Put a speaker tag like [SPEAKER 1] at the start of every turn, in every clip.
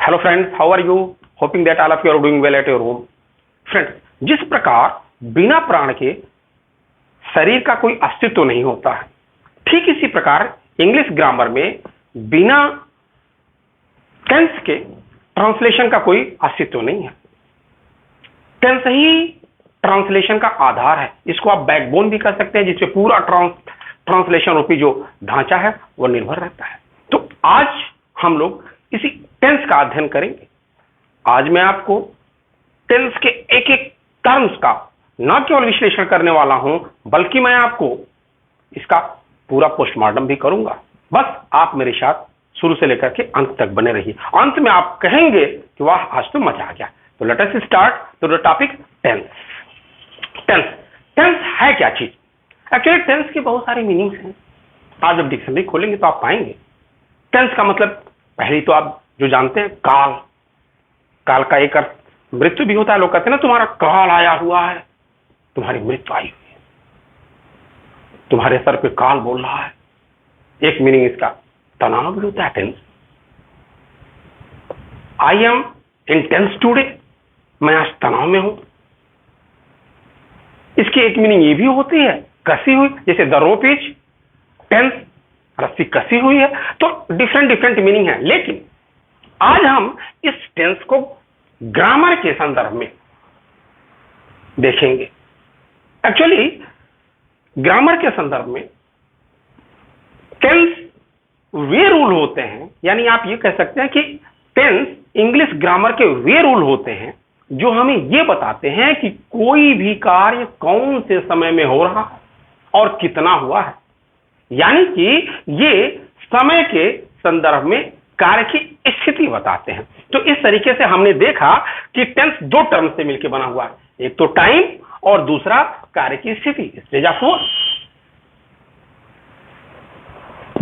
[SPEAKER 1] Hello friends, how are you? Hoping that all of you are doing well at your home. Friends, जिस प्रकार बिना प्राण के शरीर का कोई अस्तित्व नहीं होता है, ठीक इसी प्रकार इंग्लिश ग्रामर में बिना टेंस के ट्रांसलेशन का कोई अस्तित्व नहीं है। टेंस ही ट्रांसलेशन का आधार है। इसको आप बैकबोन भी कर सकते हैं, जिससे पूरा ट्रांसलेशन रूपी जो ढांचा है वो निर्भर रहता है। तो आज हम लोग इसी टेंस का अध्ययन करेंगे। आज मैं आपको टेंस के एक एक टर्म्स का न केवल विश्लेषण करने वाला हूं, बल्कि मैं आपको इसका पूरा पोस्टमार्टम भी करूंगा। बस आप मेरे साथ शुरू से लेकर के अंत तक बने रहिए। अंत में आप कहेंगे कि वाह, आज तो मजा आ गया। तो let us start to the topic tense. Tense tense है क्या चीज? एक्चुअली टेंस की बहुत सारी मीनिंग्स हैं। आज जब डिक्शनरी खोलेंगे तो आप पाएंगे। टेंस का मतलब पहली तो आप जो जानते हैं, काल। काल का एक अर्थ मृत्यु भी होता है। लोग कहते हैं ना, तुम्हारा काल आया हुआ है, तुम्हारी मृत्यु आई हुई है, तुम्हारे सर पे काल बोल रहा है। एक मीनिंग इसका तनाव भी होता है। Tense, I am in tense today, मैं आज तनाव में हूं। इसकी एक मीनिंग ये भी होती है कसी हुई, जैसे द रोप इज टेंस, रस्सी कसी हुई है। तो डिफरेंट मीनिंग है। लेकिन आज हम इस टेंस को ग्रामर के संदर्भ में देखेंगे। एक्चुअली ग्रामर के संदर्भ में टेंस वे रूल होते हैं, यानी आप ये कह सकते हैं कि टेंस इंग्लिश ग्रामर के वे रूल होते हैं जो हमें ये बताते हैं कि कोई भी कार्य कौन से समय में हो रहा है और कितना हुआ है। यानी कि ये समय के संदर्भ में कार्य की स्थिति बताते हैं। तो इस तरीके से हमने देखा कि टेंस दो टर्म से मिलकर बना हुआ है, एक तो टाइम और दूसरा कार्य की स्थिति, स्टेज ऑफ वर्क।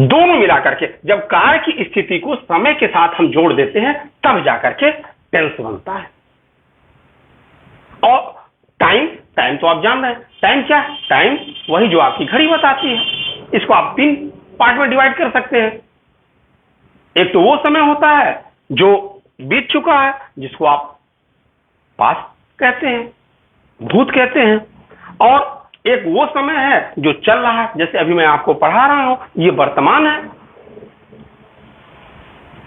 [SPEAKER 1] दोनों मिलाकर के जब कार्य की स्थिति को समय के साथ हम जोड़ देते हैं, तब जाकर के टेंस बनता है। और टाइम तो आप जान रहे हैं। टाइम क्या है? टाइम वही जो आपकी घड़ी बताती है। इसको आप 3 पार्ट में डिवाइड कर सकते हैं। एक तो वो समय होता है जो बीत चुका है, जिसको आप पास्ट कहते हैं, भूत कहते हैं, और एक वो समय है जो चल रहा है, जैसे अभी मैं आपको पढ़ा रहा हूं, ये वर्तमान है,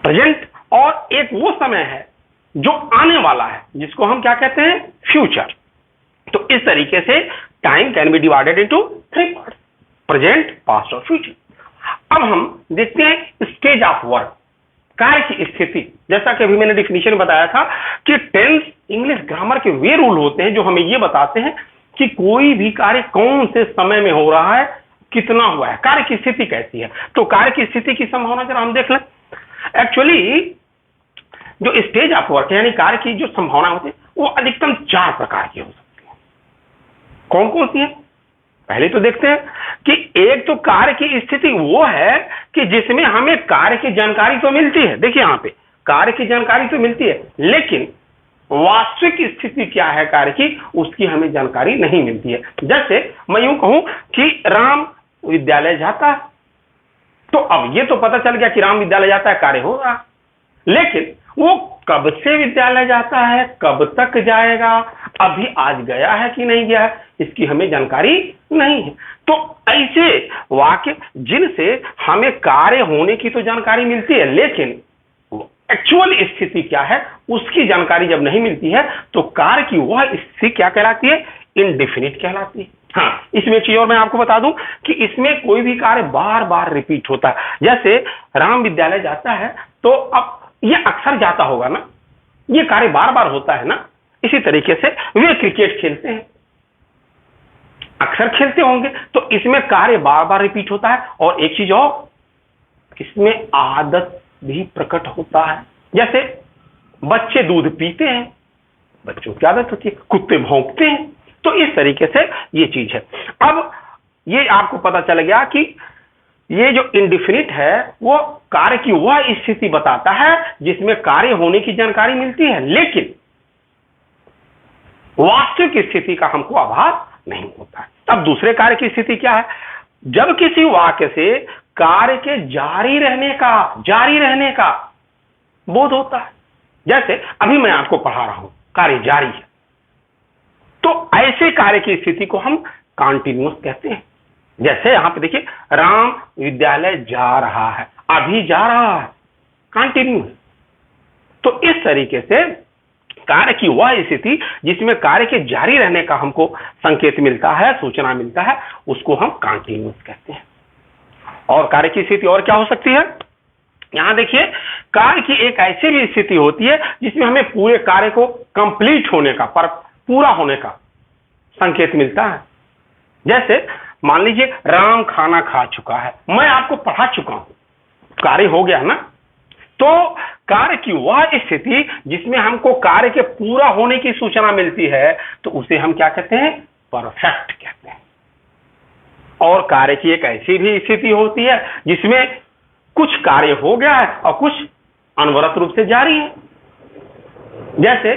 [SPEAKER 1] प्रेजेंट। और एक वो समय है जो आने वाला है, जिसको हम क्या कहते हैं? फ्यूचर। तो इस तरीके से time can be divided into 3 parts, present, past और फ्यूचर। अब हम देखते हैं स्टेज ऑफ वर्क, कार्य की स्थिति। जैसा कि अभी मैंने डिफिनीशन बताया था कि टेंस इंग्लिश ग्रामर के वे रूल होते हैं जो हमें यह बताते हैं कि कोई भी कार्य कौन से समय में हो रहा है, कितना हुआ है, कार्य की स्थिति कैसी है। तो कार्य की स्थिति की संभावना जरा हम देख लें। एक्चुअली जो स्टेज ऑफ वर्क यानी कार्य की जो संभावना होती है, वो अधिकतम 4 प्रकार की हो सकती है। कौन कौन सी है? पहले तो देखते हैं कि एक तो कार्य की स्थिति वो है कि जिसमें हमें कार्य की जानकारी तो मिलती है। देखिए यहां पे कार्य की जानकारी तो मिलती है, लेकिन वास्तविक स्थिति क्या है कार्य की, उसकी हमें जानकारी नहीं मिलती है। जैसे मैं यूं कहूं कि राम विद्यालय जाता है, तो अब ये तो पता चल गया कि राम विद्यालय जाता है, कार्य हो रहा, लेकिन वो कब से विद्यालय जाता है, कब तक जाएगा, अभी आज गया है कि नहीं गया है, इसकी हमें जानकारी नहीं है। तो ऐसे वाक्य जिनसे हमें कार्य होने की तो जानकारी मिलती है, लेकिन एक्चुअल स्थिति क्या है उसकी जानकारी जब नहीं मिलती है, तो कार्य की वह स्थिति क्या कहलाती है? इनडेफिनिट कहलाती है। हाँ, इसमें एक चीज और मैं आपको बता दूं कि इसमें कोई भी कार्य बार बार रिपीट होता है। जैसे राम विद्यालय जाता है, तो अब ये अक्सर जाता होगा ना, ये कार्य बार बार होता है ना। इसी तरीके से वे क्रिकेट खेलते हैं, अक्सर खेलते होंगे, तो इसमें कार्य बार बार रिपीट होता है। और एक चीज और, इसमें आदत भी प्रकट होता है। जैसे बच्चे दूध पीते हैं, बच्चों की आदत होती है, कुत्ते भौंकते हैं। तो इस तरीके से ये चीज है। अब ये आपको पता चल गया कि ये जो इंडेफिनिट है वो कार्य की वह स्थिति बताता है जिसमें कार्य होने की जानकारी मिलती है, लेकिन वास्तविक स्थिति का हमको आभास नहीं होता है। अब दूसरे कार्य की स्थिति क्या है? जब किसी वाक्य से कार्य के जारी रहने का बोध होता है, जैसे अभी मैं आपको पढ़ा रहा हूं, कार्य जारी है, तो ऐसे कार्य की स्थिति को हम कंटिन्यूअस कहते हैं। जैसे यहां पे देखिए, राम विद्यालय जा रहा है, अभी जा रहा है, कंटिन्यूअस। तो इस तरीके से कार्य की वह स्थिति जिसमें कार्य के जारी रहने का हमको संकेत मिलता है, सूचना मिलता है, उसको हम कंटिन्यूअस कहते हैं। और कार्य की स्थिति और क्या हो सकती है? यहां देखिए, कार्य की एक ऐसी भी स्थिति होती है जिसमें हमें पूरे कार्य को कंप्लीट होने का, पूरा होने का संकेत मिलता है। जैसे मान लीजिए राम खाना खा चुका है, मैं आपको पढ़ा चुका हूं, कार्य हो गया ना। तो कार्य की वह स्थिति जिसमें हमको कार्य के पूरा होने की सूचना मिलती है, तो उसे हम क्या कहते हैं? परफेक्ट कहते हैं। और कार्य की एक ऐसी भी स्थिति होती है जिसमें कुछ कार्य हो गया है और कुछ अनवरत रूप से जारी है। जैसे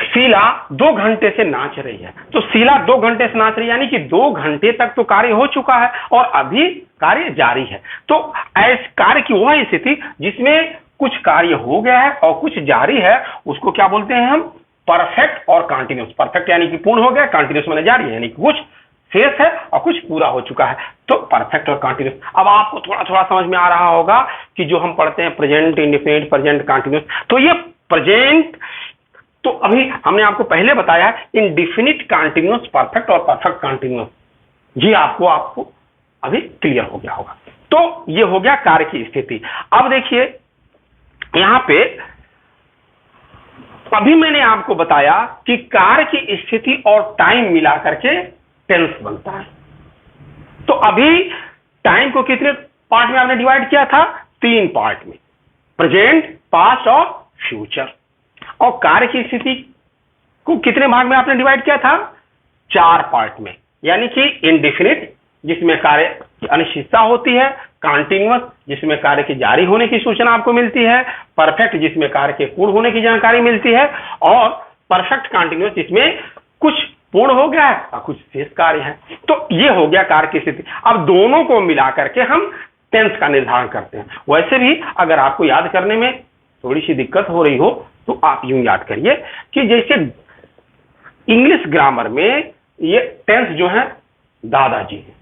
[SPEAKER 1] शीला 2 घंटे से नाच रही है, तो शीला 2 घंटे से नाच रही है, यानी कि 2 घंटे तक तो कार्य हो चुका है और अभी कार्य जारी है। तो ऐसे कार्य की वह स्थिति जिसमें कुछ कार्य हो गया है और कुछ जारी है, उसको क्या बोलते हैं हम? परफेक्ट और कंटिन्यूअस। परफेक्ट यानी कि पूर्ण हो गया, कंटिन्यूअस माने जारी है, यानी कि कुछ शेष है और कुछ पूरा हो चुका है। तो परफेक्ट और कंटिन्यूअस। अब आपको थोड़ा थोड़ा समझ में आ रहा होगा कि जो हम पढ़ते हैं प्रेजेंट, इंडेफिनिट, प्रेजेंट, कंटिन्यूअस, तो ये प्रेजेंट, तो अभी हमने आपको पहले बताया इंडेफिनिट कंटिन्यूअस, परफेक्ट और परफेक्ट कंटिन्यूअस, जी आपको अभी क्लियर हो गया होगा। तो ये हो गया कार्य की स्थिति। अब देखिए यहां पे अभी मैंने आपको बताया कि कार्य की स्थिति और टाइम मिला करके टेंस बनता है। तो अभी टाइम को कितने पार्ट में आपने डिवाइड किया था? 3 पार्ट में, प्रेजेंट, पास्ट और फ्यूचर। और कार्य की स्थिति को कितने भाग में आपने डिवाइड किया था? 4 पार्ट में, यानी कि इंडेफिनिट जिसमें कार्य की अनिश्चितता होती है, कंटिन्यूअस जिसमें कार्य के जारी होने की सूचना आपको मिलती है, परफेक्ट जिसमें कार्य के पूर्ण होने की जानकारी मिलती है, और परफेक्ट कंटिन्यूअस जिसमें कुछ पूर्ण हो गया है और कुछ शेष कार्य है। तो ये हो गया कार्य की स्थिति। अब दोनों को मिला करके हम टेंस का निर्धारण करते हैं। वैसे भी अगर आपको याद करने में थोड़ी सी दिक्कत हो रही हो तो आप यूं याद करिए कि जैसे इंग्लिश ग्रामर में ये टेंस जो है दादाजी है,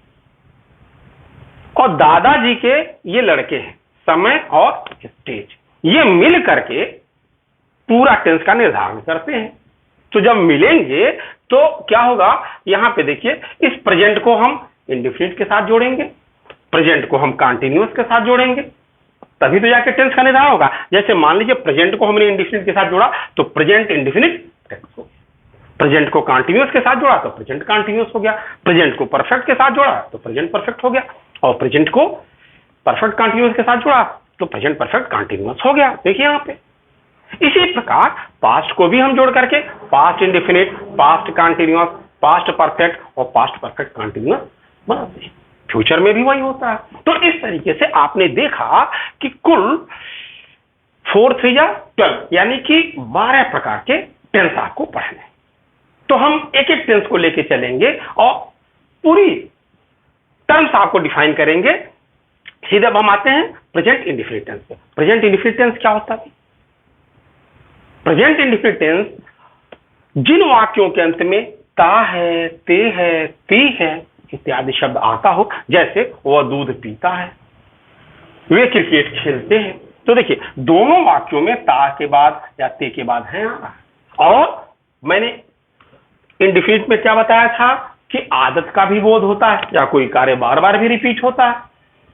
[SPEAKER 1] और दादाजी के ये लड़के हैं, समय और स्टेज, ये मिल करके पूरा टेंस का निर्धारण करते हैं। तो जब मिलेंगे तो क्या होगा? यहां पे देखिए, इस प्रेजेंट को हम इंडेफिनिट के साथ जोड़ेंगे, प्रेजेंट को हम कंटिन्यूअस के साथ जोड़ेंगे, तभी तो जाके टेंस का निर्धारण होगा। जैसे मान लीजिए प्रेजेंट को हमने इंडेफिनिट के साथ जोड़ा तो प्रेजेंट इंडेफिनिट टेंस हो गया, प्रेजेंट को कंटिन्यूअस के साथ जोड़ा तो प्रेजेंट कंटिन्यूअस हो गया, प्रेजेंट को परफेक्ट के साथ जोड़ा तो प्रेजेंट परफेक्ट हो गया, और प्रेजेंट को परफेक्ट कंटिन्यूअस के साथ जोड़ा तो प्रेजेंट परफेक्ट कंटिन्यूअस हो गया। देखिए यहां पे इसी प्रकार पास्ट को भी हम जोड़ करके past indefinite, past continuous, past perfect और पास्ट परफेक्ट कंटिन्यूअस बनाते हैं। फ्यूचर में भी वही होता है। तो इस तरीके से आपने देखा कि कुल 4 3 या 12 यानी कि 12 प्रकार के टेंस आपको पढ़ने। तो हम एक एक टेंस को लेके चलेंगे और पूरी टर्म्स आपको डिफाइन करेंगे। सीधे अब हम आते हैं प्रेजेंट इंडेफिनिट टेंस पे। प्रेजेंट इंडेफिनिट टेंस क्या होता है? प्रेजेंट इंडेफिनिट टेंस जिन वाक्यों के अंत में ता है, ते है, ती है इत्यादि शब्द आता हो, जैसे वह दूध पीता है, वे क्रिकेट खेलते हैं, तो देखिए दोनों वाक्यों में ता के बाद या ते के बाद है आ रहा है। और मैंने इंडेफिनिट में क्या बताया था कि आदत का भी बोध होता है या कोई कार्य बार बार भी रिपीट होता है,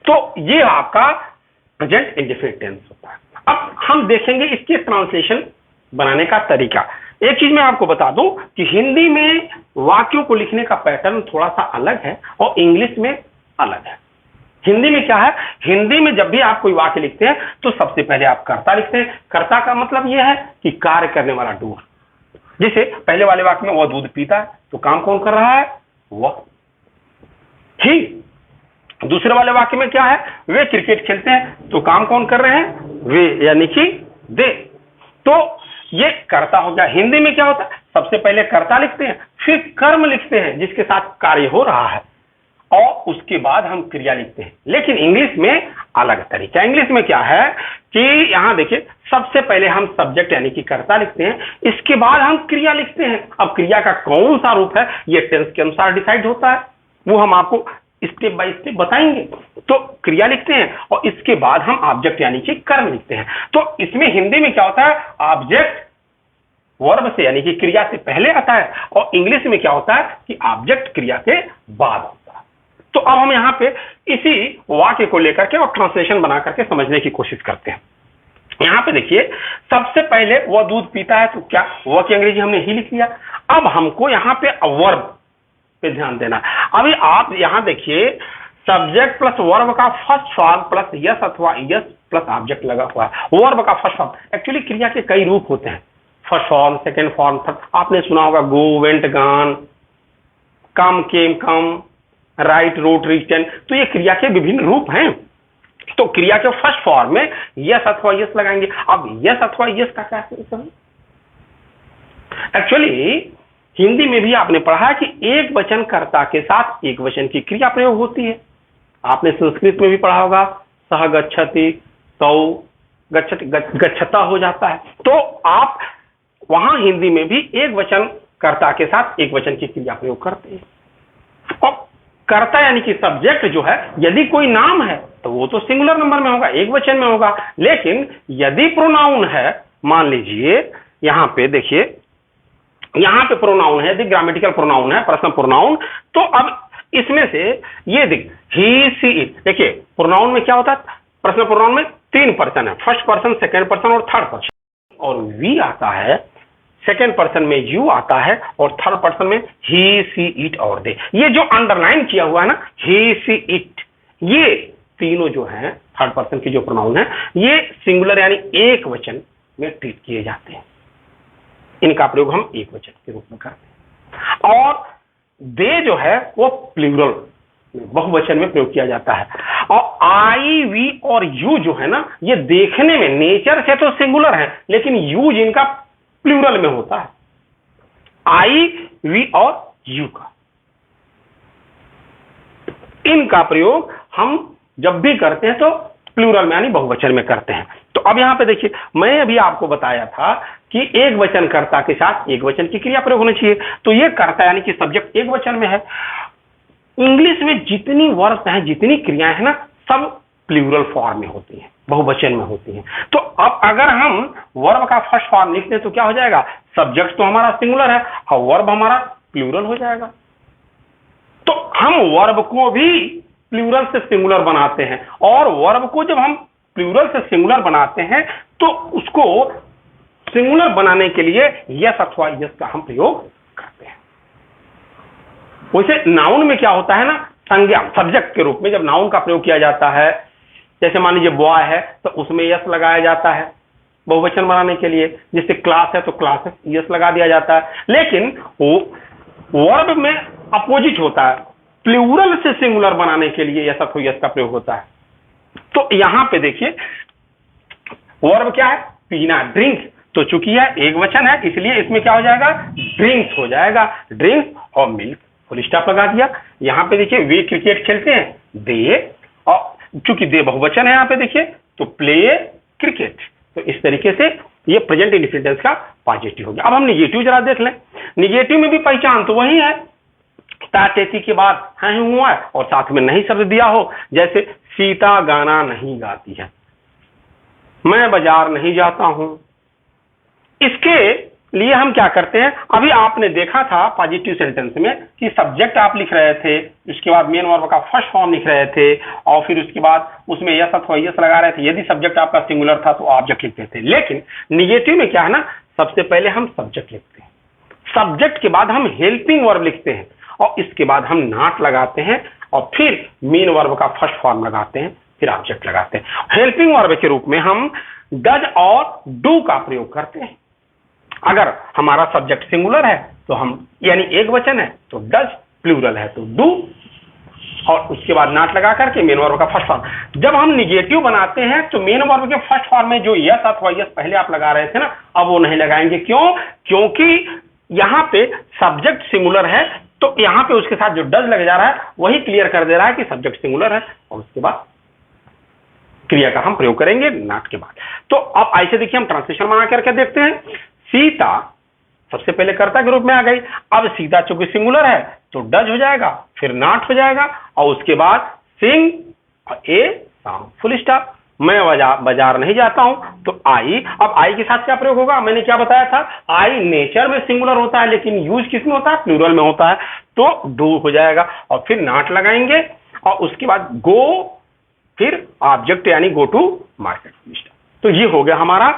[SPEAKER 1] तो ये आपका प्रेजेंट इंडेफिनिट टेंस होता है। अब हम देखेंगे इसके ट्रांसलेशन बनाने का तरीका। एक चीज मैं आपको बता दूं कि हिंदी में वाक्यों को लिखने का पैटर्न थोड़ा सा अलग है और इंग्लिश में अलग है। हिंदी में क्या है? हिंदी में जब भी आप कोई वाक्य लिखते हैं तो सबसे पहले आप कर्ता लिखते हैं। कर्ता का मतलब यह है कि कार्य करने वाला डूर। जैसे पहले वाले वाक्य में वह दूध पीता है, तो काम कौन कर रहा है? वह। ठीक। दूसरे वाले वाक्य में क्या है? वे क्रिकेट खेलते हैं, तो काम कौन कर रहे हैं? वे, यानी कि दे। तो ये कर्ता हो गया। हिंदी में क्या होता है? सबसे पहले कर्ता लिखते हैं, फिर कर्म लिखते हैं जिसके साथ कार्य हो रहा है, और उसके बाद हम क्रिया लिखते हैं। लेकिन इंग्लिश में अलग तरीका। इंग्लिश में क्या है कि यहां देखिए, सबसे पहले हम सब्जेक्ट यानी कि कर्ता लिखते हैं, इसके बाद हम क्रिया लिखते हैं। अब क्रिया का कौन सा रूप है ये टेंस के अनुसार डिसाइड होता है, वो हम आपको स्टेप बाय स्टेप बताएंगे। तो क्रिया लिखते हैं और इसके बाद हम ऑब्जेक्ट यानी कि कर्म लिखते हैं। तो इसमें हिंदी में क्या होता है, ऑब्जेक्ट वर्ब से यानी कि क्रिया से पहले आता है, और इंग्लिश में क्या होता है कि ऑब्जेक्ट क्रिया के बाद होता है। तो अब हम यहाँ पे इसी वाक्य को लेकर के और ट्रांसलेशन बना करके समझने की कोशिश करते हैं। यहाँ पे देखिए, सबसे पहले वह दूध पीता है, तो क्या वह की अंग्रेजी हमने ही लिख लिया। अब हमको यहाँ पे वर्ब पे ध्यान देना। अभी आप यहाँ देखिए, सब्जेक्ट प्लस वर्ब का फर्स्ट फॉर्म प्लस यस अथवा यस प्लस ऑब्जेक्ट लगा हुआ है। वर्ब का फर्स्ट फॉर्म, एक्चुअली क्रिया के कई रूप होते हैं, first form, second form, third. आपने सुना होगा गो, वेंट, गॉन, कम, केम, कम, राइट, रोट, रिटन। तो ये क्रिया के विभिन्न रूप हैं। तो क्रिया के फर्स्ट फॉर्म में यस अथवा यस लगाएंगे। अब यस अथवा यस का क्या है, एक्चुअली हिंदी में भी आपने पढ़ा कि एक वचन कर्ता के साथ एक वचन की क्रिया प्रयोग होती है। आपने संस्कृत में भी पढ़ा होगा, सह गच्छति, तौ गच्छति, गच्छता हो जाता है। तो आप वहां हिंदी में भी एक वचन कर्ता के साथ एक वचन की क्रिया प्रयोग करते हैं। और कर्ता यानी कि सब्जेक्ट जो है, यदि कोई नाम है तो वो तो सिंगुलर नंबर में होगा, एक वचन में होगा। लेकिन यदि प्रोनाउन है, मान लीजिए यहां पे देखिए, यहां पे प्रोनाउन है, यदि ग्रामेटिकल प्रोनाउन है, पर्सनल प्रोनाउन, तो अब इसमें से ये देख, ही, सी, इट। देखिए प्रोनाउन में क्या होता है, पर्सनल प्रोनाउन में 3 पर्सन है, फर्स्ट पर्सन, सेकेंड पर्सन और थर्ड पर्सन। और वी आता है, सेकेंड पर्सन में यू आता है, और थर्ड पर्सन में ही, सी, इट और दे। ये जो अंडरलाइन किया हुआ है ना, ही, सी, इट, ये तीनों जो हैं थर्ड पर्सन की जो प्रोनाउन है, ये सिंगुलर यानी एक वचन में ट्रीट किए जाते हैं। इनका प्रयोग हम एक वचन के रूप में करते हैं। और दे जो है वो प्लूरल, बहुवचन में प्रयोग किया जाता है। और आई, वी और यू जो है ना, ये देखने में नेचर से तो सिंगुलर है, लेकिन यूज इनका प्लूरल में होता है। आई, वी और यू का, इनका प्रयोग हम जब भी करते हैं तो प्लूरल में यानी बहुवचन में करते हैं। तो अब यहां पे देखिए, मैं अभी आपको बताया था कि एक वचन कर्ता के साथ एक वचन की क्रिया प्रयोग होनी चाहिए। तो ये कर्ता यानी कि सब्जेक्ट एक वचन में है। इंग्लिश में जितनी वर्ब्स हैं, जितनी क्रियाएं हैं ना, सब प्लूरल फॉर्म में होती हैं, बहुवचन में होती हैं। तो अब अगर हम वर्ब का फर्स्ट फॉर्म लिखते हैं तो क्या हो जाएगा, सब्जेक्ट तो हमारा सिंगुलर है और वर्ब हमारा प्लूरल हो जाएगा। तो हम वर्ब को भी प्लूरल से सिंगुलर बनाते हैं, और वर्ब को जब हम प्लूरल से सिंगुलर बनाते हैं तो उसको सिंगुलर बनाने के लिए यस अथवा यस का हम प्रयोग करते हैं। वैसे नाउन में क्या होता है ना, संज्ञा सब्जेक्ट के रूप में जब नाउन का प्रयोग किया जाता है, जैसे मान लीजिए बॉय है तो उसमें यस लगाया जाता है बहुवचन बनाने के लिए। जैसे क्लास है तो क्लास है, यस लगा दिया जाता है। लेकिन वर्ब में अपोजिट होता है, प्लूरल से सिंगुलर बनाने के लिए यस अथवा यस का प्रयोग होता है। तो यहां पे देखिए, वर्ब क्या है, पीना, ड्रिंक। तो चूंकि यह एक वचन है इसलिए इसमें क्या हो जाएगा, ड्रिंक्स हो जाएगा, ड्रिंक्स और मिल्क, फुल स्टॉप लगा दिया। यहां पे देखिए, वे क्रिकेट खेलते हैं, दे, और चूंकि दे बहुवचन है यहां पे देखिए, तो प्ले क्रिकेट। तो इस तरीके से ये प्रेजेंट इंडेफिनिट टेंस का पॉजिटिव हो गया। अब हम निगेटिव जरा देख लें। निगेटिव में भी पहचान तो वही है, तातेती के बाद है हुआ है और साथ में नहीं शब्द दिया हो। जैसे सीता गाना नहीं गाती है, मैं बाजार नहीं जाता हूं। इसके लिए हम क्या करते हैं, अभी आपने देखा था पॉजिटिव सेंटेंस में कि सब्जेक्ट आप लिख रहे थे, उसके बाद मेन वर्ब का फर्स्ट फॉर्म लिख रहे थे, और फिर उसके बाद उसमें यस अथवा यस लगा रहे थे। यदि सब्जेक्ट आपका सिंगुलर था तो ऑब्जेक्ट लिखते थे। लेकिन निगेटिव में क्या है ना, सबसे पहले हम सब्जेक्ट लिखते हैं, सब्जेक्ट के बाद हम हेल्पिंग वर्ब लिखते हैं, और इसके बाद हम नॉट लगाते हैं, और फिर मेन वर्ब का फर्स्ट फॉर्म लगाते हैं, फिर ऑब्जेक्ट लगाते हैं। हेल्पिंग वर्ब के रूप में हम डज और डू का प्रयोग करते हैं। अगर हमारा सब्जेक्ट सिंगुलर है तो हम, यानी एक वचन है तो डज, प्लूरल है तो डू, और उसके बाद नॉट लगा करके मेन वर्ब का फर्स्ट फॉर्म। जब हम निगेटिव बनाते हैं तो मेन वर्ब के फर्स्ट फॉर्म में जो यस अथवा यस पहले आप लगा रहे थे ना, अब वो नहीं लगाएंगे। क्यों? क्योंकि यहां पे सब्जेक्ट सिंगुलर है, तो यहां पे उसके साथ जो डज लग जा रहा है वही क्लियर कर दे रहा है कि सब्जेक्ट सिंगुलर है, और उसके बाद क्रिया का हम प्रयोग करेंगे नॉट के बाद। तो अब ऐसे देखिए हम ट्रांसलेशन बना करके देखते हैं। सीता सबसे पहले कर्ता के रूप में आ गई, अब सीता चूंकि सिंगुलर है तो डज हो जाएगा, फिर नॉट हो जाएगा, और उसके बाद सिंग और ए सॉन्ग, फुल स्टॉप। मैं बाजार नहीं जाता हूं तो आई, अब आई के साथ क्या प्रयोग होगा, मैंने क्या बताया था, आई नेचर में सिंगुलर होता है लेकिन यूज किस में होता है, प्लूरल में होता है, तो डू हो जाएगा, और फिर नॉट लगाएंगे, और उसके बाद गो, फिर ऑब्जेक्ट यानी गो टू मार्केट। तो ये हो गया हमारा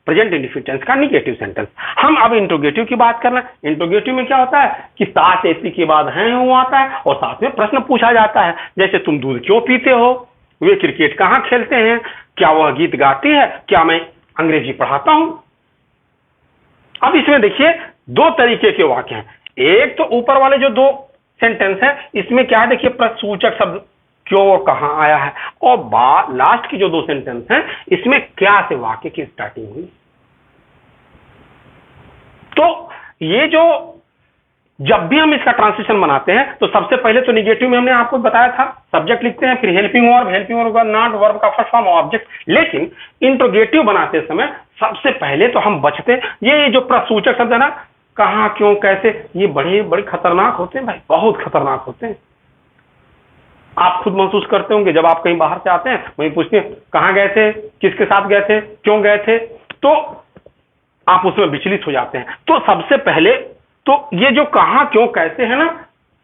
[SPEAKER 1] प्रेजेंट इंडेफिनिट टेंस का निगेटिव सेंटेंस। हम अब इंट्रोगेटिव की बात करना। इंट्रोगेटिव में क्या होता है कि साथ ऐसी के बाद है वो आता है और साथ में प्रश्न पूछा जाता है, जैसे तुम दूध क्यों पीते हो, वे क्रिकेट कहाँ खेलते हैं, क्या वह गीत गाती है, क्या मैं अंग्रेजी पढ़ाता हूं। अब इसमें देखिए दो तरीके के वाक्य हैं। एक तो ऊपर वाले जो दो सेंटेंस है इसमें क्या है, देखिए प्रश्नसूचक शब्द क्यों और कहां आया है, और लास्ट की जो दो सेंटेंस हैं इसमें क्या से वाक्य की स्टार्टिंग हुई। तो ये जो जब भी हम इसका ट्रांसलेशन बनाते हैं तो सबसे पहले तो निगेटिव में हमने आपको बताया था सब्जेक्ट लिखते हैं, फिर हेल्पिंग वर्ब का नॉट, वर्ब का फर्स्ट फॉर्म ऑब्जेक्ट। लेकिन इंट्रोगेटिव बनाते समय सबसे पहले तो हम बचते हैं ये जो प्रश्नसूचक शब्द है ना, कहां क्यों कैसे, ये बड़े बड़े खतरनाक होते हैं भाई, बहुत खतरनाक होते हैं। आप खुद महसूस करते होंगे जब आप कहीं बाहर से आते हैं, वहीं पूछते हैं कहां गए थे, किसके साथ गए थे, क्यों गए थे, तो आप उसमें विचलित हो जाते हैं। तो सबसे पहले तो ये जो कहां क्यों कैसे है ना,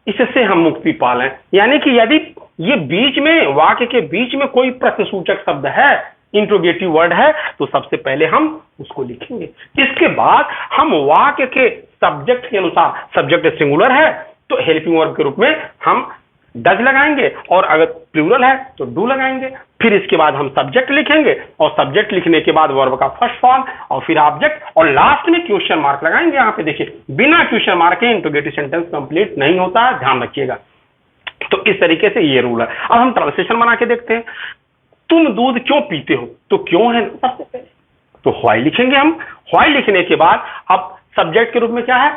[SPEAKER 1] इससे हम मुक्ति पा लें। यानी कि यदि ये बीच में वाक्य के बीच में कोई प्रश्नसूचक शब्द है, इंट्रोगेटिव वर्ड है, तो सबसे पहले हम उसको लिखेंगे। इसके बाद हम वाक्य के सब्जेक्ट के अनुसार, सब्जेक्ट सिंगुलर है तो हेल्पिंग वर्ब के रूप में हम डज लगाएंगे, और अगर प्लूरल है तो डू लगाएंगे। फिर इसके बाद हम सब्जेक्ट लिखेंगे, और सब्जेक्ट लिखने के बाद वर्ब का फर्स्ट फॉर्म, और फिर ऑब्जेक्ट, और लास्ट में क्वेश्चन मार्क लगाएंगे। यहाँ पे देखिए बिना क्वेश्चन मार्क के इंट्रोगेटिव सेंटेंस कंप्लीट नहीं होता है, ध्यान रखिएगा। तो इस तरीके से ये रूल है। अब हम ट्रांसलेशन बना के देखते हैं। तुम दूध क्यों पीते हो, तो क्यों है सबसे पहले, तो व्हाई लिखेंगे हम। व्हाई लिखने के बाद अब सब्जेक्ट के रूप में क्या है,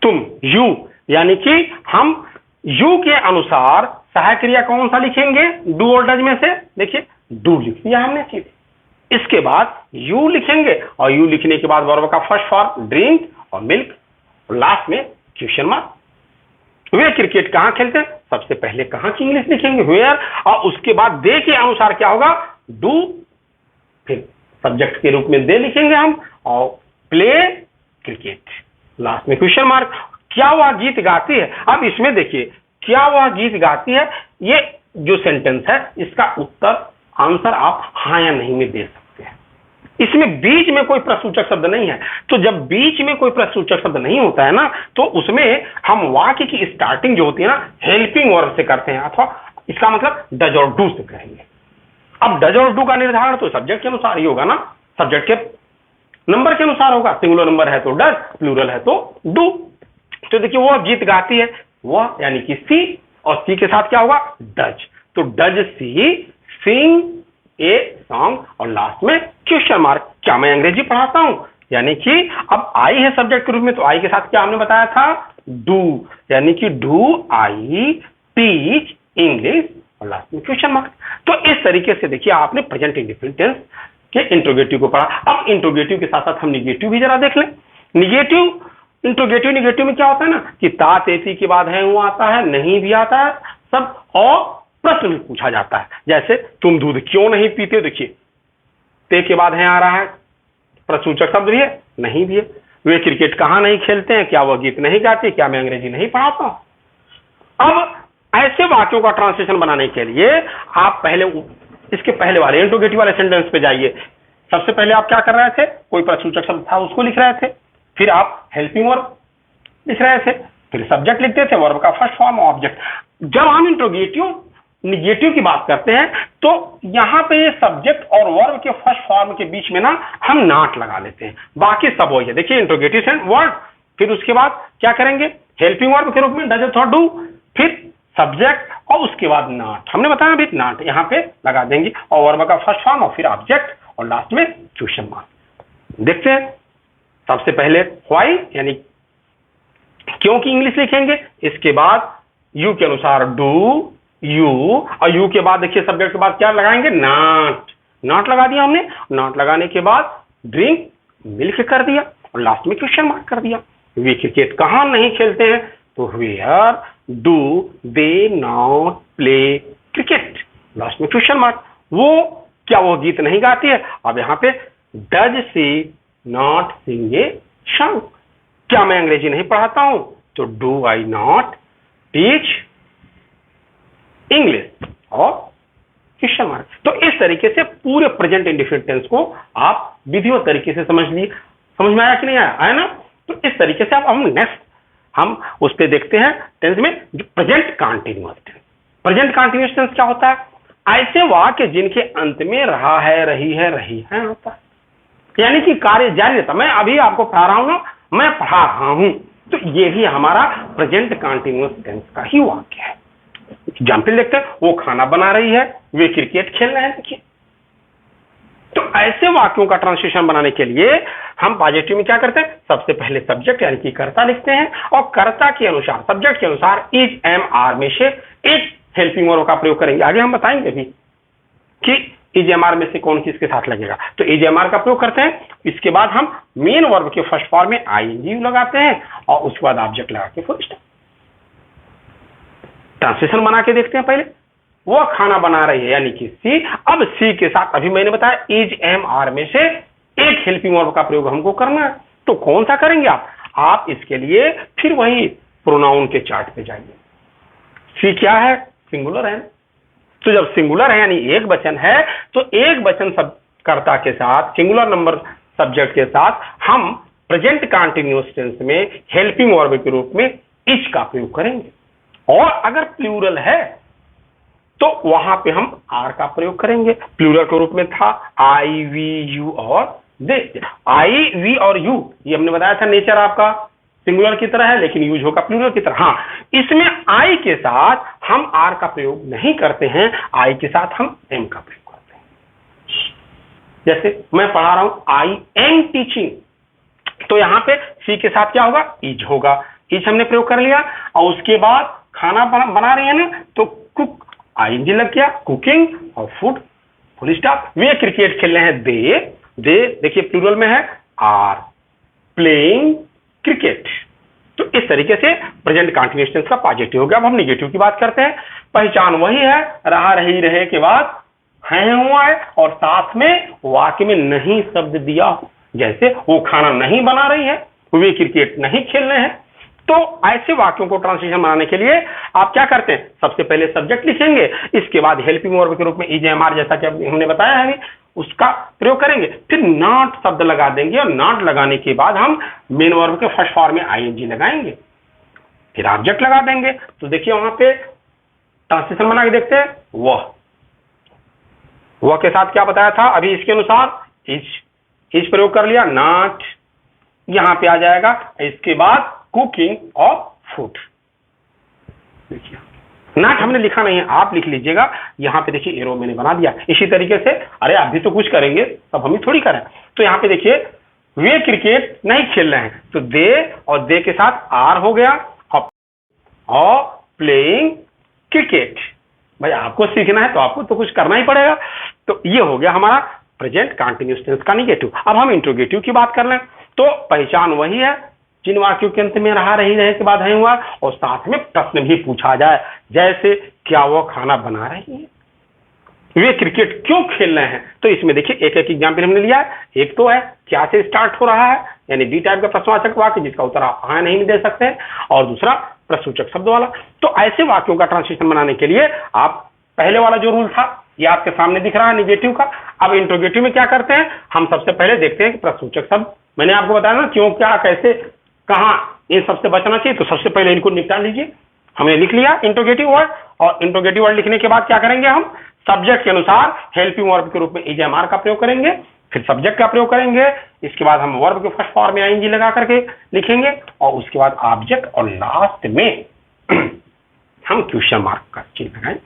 [SPEAKER 1] तुम, यू, यानी कि हम यू के अनुसार सहायक क्रिया कौन सा लिखेंगे, डू और डज में से, देखिए डू लिख दिया हमने सीधे। इसके बाद यू लिखेंगे, और यू लिखने के बाद वर्ब का फर्स्ट फॉर्म ड्रिंक और मिल्क, और लास्ट में क्वेश्चन मार्क। वे क्रिकेट कहां खेलते हैं, सबसे पहले कहां की इंग्लिश लिखेंगे, वेयर, और उसके बाद दे के अनुसार क्या होगा, डू, फिर सब्जेक्ट के रूप में दे लिखेंगे हम, और प्ले क्रिकेट, लास्ट में क्वेश्चन मार्क। क्या वह गीत गाती है, अब इसमें देखिए क्या वह गीत गाती है, ये जो सेंटेंस है इसका उत्तर आंसर आप हां या नहीं में दे सकते हैं। इसमें बीच में कोई प्रश्नसूचक शब्द नहीं है। तो जब बीच में कोई प्रश्नसूचक शब्द नहीं होता है ना, तो उसमें हम वाक्य की स्टार्टिंग जो होती है ना, हेल्पिंग वर्ब से करते हैं, अथवा इसका मतलब डज और डू से करेंगे। अब डज और डू का निर्धारण तो सब्जेक्ट के अनुसार ही होगा ना, सब्जेक्ट के नंबर के अनुसार होगा। सिंगुलर नंबर है तो डज, प्लूरल है तो डू। तो देखिए वो गीत गाती है, वह यानी कि सी, और सी के साथ क्या होगा, डज, तो does she sing a song, और लास्ट में क्वेश्चन मार्क, क्या मैं अंग्रेजी पढ़ाता हूं, यानी कि अब आई है सब्जेक्ट के रूप में, तो आई के साथ क्या हमने बताया था, डू, यानी कि डू आई टीच इंग्लिश, और लास्ट में क्वेश्चन मार्क। तो इस तरीके से देखिए आपने प्रेजेंट इंडेफिनिट टेंस के इंट्रोगेटिव को पढ़ा। अब इंट्रोगेटिव के साथ साथ हम निगेटिव भी जरा देख लें। निगेटिव, इंट्रोगेटिव निगेटिव में क्या होता है ना कि ता तेती के बाद है वो आता है, नहीं भी आता है सब, और प्रश्न भी पूछा जाता है। जैसे तुम दूध क्यों नहीं पीते, देखिए ते के बाद है आ रहा है, प्रश्नसूचक शब्द भी है, नहीं भी है। वे क्रिकेट कहां नहीं खेलते हैं, क्या वह गीत नहीं गाते, क्या मैं अंग्रेजी नहीं पढ़ाता हूं। अब ऐसे वाक्यों का ट्रांसलेशन बनाने के लिए आप पहले इसके पहले वाले इंट्रोगेटिव वाले सेंटेंस पे जाइए। सबसे पहले आप क्या कर रहे थे, कोई प्रश्नसूचक शब्द था उसको लिख रहे थे, फिर आप हेल्पिंग वर्ब लिख रहे थे, फिर सब्जेक्ट लिखते थे, वर्ब का फर्स्ट फॉर्म ऑब्जेक्ट। जब हम इंट्रोगेटिव निगेटिव की बात करते हैं तो यहां पे ये सब्जेक्ट और वर्ब के फर्स्ट फॉर्म के बीच में ना हम नॉट लगा लेते हैं, बाकी सब वही है। देखिए इंट्रोगेटिव वर्ड, फिर उसके बाद क्या करेंगे, हेल्पिंग वर्ब के रूप में डज अथवा डू, फिर सब्जेक्ट, और उसके बाद नॉट, हमने बताया भी नॉट यहां पे लगा देंगे, और वर्ब का फर्स्ट फॉर्म, और फिर ऑब्जेक्ट, और लास्ट में क्वेश्चन मार्क। देखते हैं सबसे पहले व्हाई यानी क्यों की इंग्लिश लिखेंगे, इसके बाद यू के अनुसार डू, यू, और यू के बाद देखिए सब्जेक्ट के बाद क्या लगाएंगे, नॉट, नॉट लगा दिया हमने, नॉट लगाने के बाद ड्रिंक मिल्क कर दिया और लास्ट में क्वेश्चन मार्क कर दिया। वे क्रिकेट कहां नहीं खेलते हैं, तो where do they not play cricket, last में क्वेश्चन मार्क। वो क्या वो गीत नहीं गाती है, अब यहां पे does she not sing a song, क्या मैं अंग्रेजी नहीं पढ़ाता हूं, तो do I not teach English और क्वेश्चन मार्क। तो इस तरीके से पूरे प्रेजेंट इंडेफिनिट टेंस को आप विधिवत तरीके से समझ लिए। समझ में आया कि नहीं आया, आया ना। तो इस तरीके से अब हम नेक्स्ट हम उस पर देखते हैं टेंस में present continuous tense. Present continuous tense क्या होता है, ऐसे वाक्य जिनके अंत में रहा है, रही है होता है, यानी कि कार्य जारी रहता। मैं अभी आपको पढ़ा रहा हूं ना, मैं पढ़ा रहा हूं, तो यही हमारा प्रेजेंट कंटीन्यूअस टेंस का ही वाक्य है। एग्जाम्पल देखते हैं, वो खाना बना रही है, वे क्रिकेट खेल रहे हैं। देखिए, तो ऐसे वाक्यों का ट्रांसलेशन बनाने के लिए हम पॉजिटिव में क्या करते हैं, सबसे पहले सब्जेक्ट यानी कि कर्ता लिखते हैं और कर्ता के अनुसार, सब्जेक्ट के अनुसार इज, एम, आर में से एक हेल्पिंग वर्ब का प्रयोग करेंगे। आगे हम बताएंगे भी कि इज एम आर में से कौन किसके साथ लगेगा। तो इज एम आर का प्रयोग करते हैं, इसके बाद हम मेन वर्ब के फर्स्ट फॉर्म में आईएनजी लगाते हैं और उसके बाद ऑब्जेक्ट लगा के फुल स्टॉप। ट्रांसलेशन बना के देखते हैं। पहले वो खाना बना रही है यानी कि सी, अब सी के साथ अभी मैंने बताया इज, एम, आर में से एक हेल्पिंग वर्ब का प्रयोग हमको करना है। तो कौन सा करेंगे आप इसके लिए फिर वही प्रोनाउन के चार्ट पे जाइए। सी क्या है, सिंगुलर है। तो जब सिंगुलर है यानी एक वचन है, तो एक वचन सब कर्ता के साथ, सिंगुलर नंबर सब्जेक्ट के साथ हम प्रेजेंट कंटीन्यूअस टेंस में हेल्पिंग वर्ब के रूप में इज का प्रयोग करेंगे। और अगर प्लूरल है तो वहां पे हम आर का प्रयोग करेंगे। प्लूरल के रूप में था आई, वी, यू और दे। आई, वी और यू ये हमने बताया था नेचर आपका सिंगुलर की तरह है, लेकिन यूज होगा प्लूरल की तरह। हाँ, इसमें आई के साथ हम आर का प्रयोग नहीं करते हैं, आई के साथ हम एम का प्रयोग करते हैं। जैसे मैं पढ़ा रहा हूं आई एम टीचिंग, तो यहां पे सी के साथ क्या होगा, इज होगा। इज हमने प्रयोग कर लिया और उसके बाद खाना बना रही है ना, तो कुक आईएनजी लग गया, कुकिंग और फूड फुल स्टॉप। वे क्रिकेट खेल रहे हैं, दे देखिए प्लूरल में है, आर प्लेइंग क्रिकेट। तो इस तरीके से प्रेजेंट कंटीन्यूअस टेंस का पॉजिटिव हो गया। अब हम नेगेटिव की बात करते हैं। पहचान वही है, रहा, रही, रहे के बाद है, हुआ है और साथ में वाक्य में नहीं शब्द दिया हो। जैसे वो खाना नहीं बना रही है, वे क्रिकेट नहीं खेल रहे हैं। तो ऐसे वाक्यों को ट्रांसलेशन बनाने के लिए आप क्या करते हैं, सबसे पहले सब्जेक्ट लिखेंगे, इसके बाद हेल्पिंग वर्ब के रूप में इज, एम, आर जैसा कि हमने बताया है उसका प्रयोग करेंगे, फिर नॉट शब्द लगा देंगे और नॉट लगाने के बाद हम मेन वर्ब के फर्स्ट फॉर्म में आईएनजी लगाएंगे, फिर ऑब्जेक्ट लगा देंगे। तो देखिए वहां पे ट्रांसलेशन बना के देखते हैं। वह के साथ क्या बताया था अभी, इसके अनुसार इज प्रयोग कर लिया, नॉट यहां पे आ जाएगा, इसके बाद कुकिंग और फूड। देखिए नॉट हमने लिखा नहीं है, आप लिख लीजिएगा। यहां पे देखिए एरो मैंने बना दिया। इसी तरीके से अरे आप भी तो कुछ करेंगे, सब हम ही थोड़ी करें। तो यहां पे देखिए वे क्रिकेट नहीं खेल रहे हैं, तो दे और दे के साथ आर हो गया और प्लेइंग क्रिकेट। भाई आपको सीखना है तो आपको तो कुछ करना ही पड़ेगा। तो ये हो गया हमारा प्रेजेंट कंटीन्यूअस टेंस का नेगेटिव। अब हम इंट्रोगेटिव की बात कर लें। तो पहचान वही है जिन वाक्यों के अंत में रहा, रही, रहे के बाद है, हुआ और साथ में प्रश्न भी पूछा जाए, जैसे क्या वो खाना बना रही है, वे क्रिकेट क्यों खेल रहे हैं। तो इसमें देखिए एक एक एग्जाम्पल हमने लिया है। एक तो है क्या से स्टार्ट हो रहा है, यानी डी टाइप का प्रश्नवाचक वाक्य जिसका उत्तर आप हाँ नहीं दे सकते हैं, और दूसरा प्रश्नसूचक शब्द वाला। तो ऐसे वाक्यों का ट्रांसलेशन बनाने के लिए आप पहले वाला जो रूल था ये आपके सामने दिख रहा है निगेटिव का। अब इंट्रोगेटिव में क्या करते हैं, हम सबसे पहले देखते हैं कि प्रश्नसूचक शब्द, मैंने आपको बताया ना क्यों, क्या, कैसे, कहां इन सबसे बचना चाहिए। तो सबसे पहले इनको निपटा लीजिए। हमने लिख लिया इंट्रोगेटिव वर्ड, और इंट्रोगेटिव वर्ड लिखने के बाद क्या करेंगे, हम सब्जेक्ट के अनुसार हेल्पिंग वर्ब के रूप में इज, एम, आर का प्रयोग करेंगे, फिर सब्जेक्ट का प्रयोग करेंगे, इसके बाद हम वर्ब के फर्स्ट फॉर्म में आईएनजी लगा करके लिखेंगे, और उसके बाद ऑब्जेक्ट, और लास्ट में हम क्वेश्चन मार्क का चिन्ह लगाएं।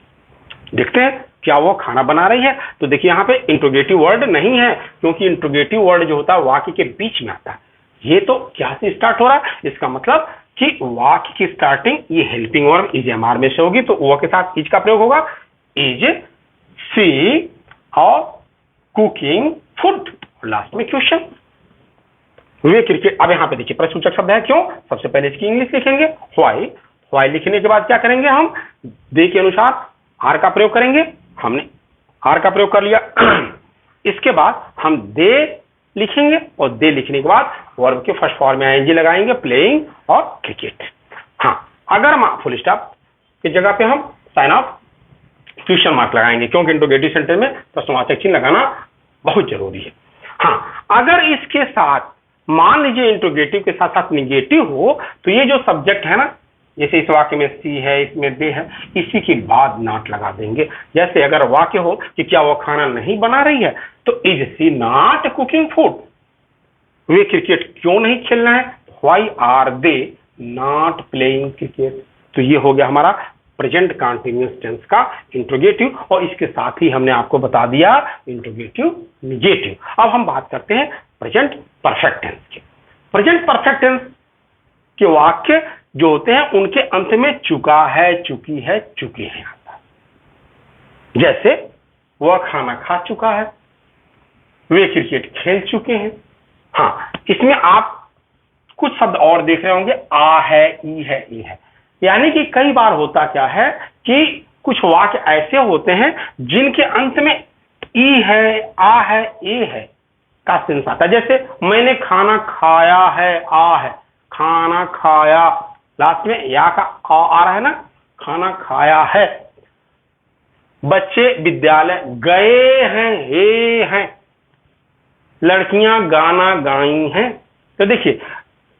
[SPEAKER 1] देखते हैं क्या वो खाना बना रही है। तो देखिए यहाँ पे इंट्रोगेटिव वर्ड नहीं है, क्योंकि इंट्रोगेटिव वर्ड जो होता है वाक्य के बीच में आता है। ये तो क्या से स्टार्ट हो रहा है, इसका मतलब कि वाक्य की स्टार्टिंग ये हेल्पिंग वर्ब इज एमआर में से होगी, तो वो के साथ इज का प्रयोग होगा, इज सी और कुकिंग फूड, लास्ट में क्वेश्चन। वे क्रिकेट, अब यहां पे देखिए प्रश्नसूचक शब्द है, क्यों? सबसे पहले इसकी इंग्लिश लिखेंगे व्हाई, व्हाई लिखने के बाद क्या करेंगे हम, दे के अनुसार आर का प्रयोग करेंगे, हमने आर का प्रयोग कर लिया। इसके बाद हम दे लिखेंगे और दे लिखने के बाद वर्ब के फर्स्ट फॉर्म में आईएनजी लगाएंगे, प्लेइंग और क्रिकेट। हाँ, अगर हम फुल स्टॉप की जगह पे हम साइन ऑफ क्वेश्चन मार्क लगाएंगे, क्योंकि इंट्रोगेटिव सेंटेंस में प्रश्नवाचक चिन्ह लगाना बहुत जरूरी है। हाँ, अगर इसके साथ मान लीजिए इंट्रोगेटिव के साथ साथ निगेटिव हो, तो ये जो सब्जेक्ट है ना, जैसे इस वाक्य में सी है, इसमें दे है, इसी के बाद नॉट लगा देंगे। जैसे अगर वाक्य हो कि क्या वो खाना नहीं बना रही है, तो is she not cooking food, वे क्रिकेट क्यों नहीं खेल रहे हैं, why are they not playing cricket. तो ये हो गया हमारा प्रेजेंट कंटीन्यूअस टेंस का इंट्रोगेटिव, और इसके साथ ही हमने आपको बता दिया इंट्रोगेटिव निगेटिव। अब हम बात करते हैं प्रेजेंट परफेक्ट टेंस की। प्रेजेंट परफेक्ट टेंस के वाक्य जो होते हैं उनके अंत में चुका है, चुकी है, चुके हैं आता है। जैसे वह खाना खा चुका है, वे क्रिकेट खेल चुके हैं। हाँ, इसमें आप कुछ शब्द और देख रहे होंगे, आ है, ई है, ए है, यानी कि कई बार होता क्या है कि कुछ वाक्य ऐसे होते हैं जिनके अंत में ई है, आ है, ए है का सेंस आता है। जैसे मैंने खाना खाया है, आ है, खाना खाया, लास्ट में या का आ रहा है ना, खाना खाया है। बच्चे विद्यालय गए हैं, हे हैं। लड़कियां गाना गाई हैं। तो देखिए